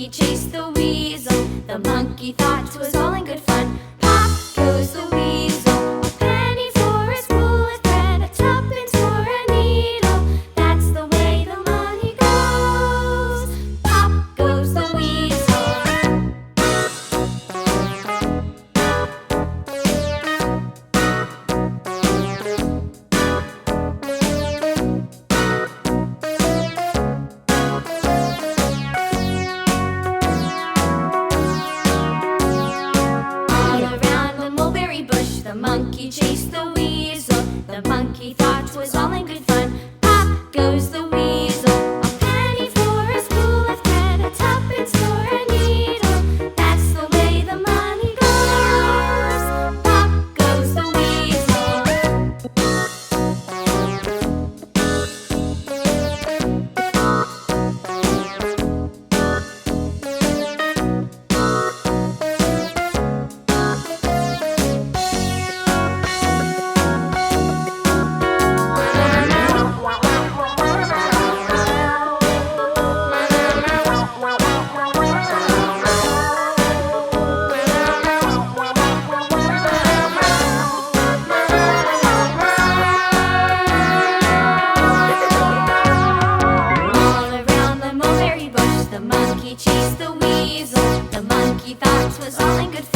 monkey chased the weasel. The monkey thought 'twas all in good fun. Pop goes the weasel. A penny for a spool of thread, a tuppence for a needle. That's the way the money goes. Pop goes the weasel. The monkey chased the weasel. The monkey thought 'twas all in good fun. Pop goes the weasel. A penny for a spool of thread, a tuppence for a needle. That's the way the money goes. Pop goes the weasel. The monkey chased the weasel. The monkey thought 'twas all in good fun.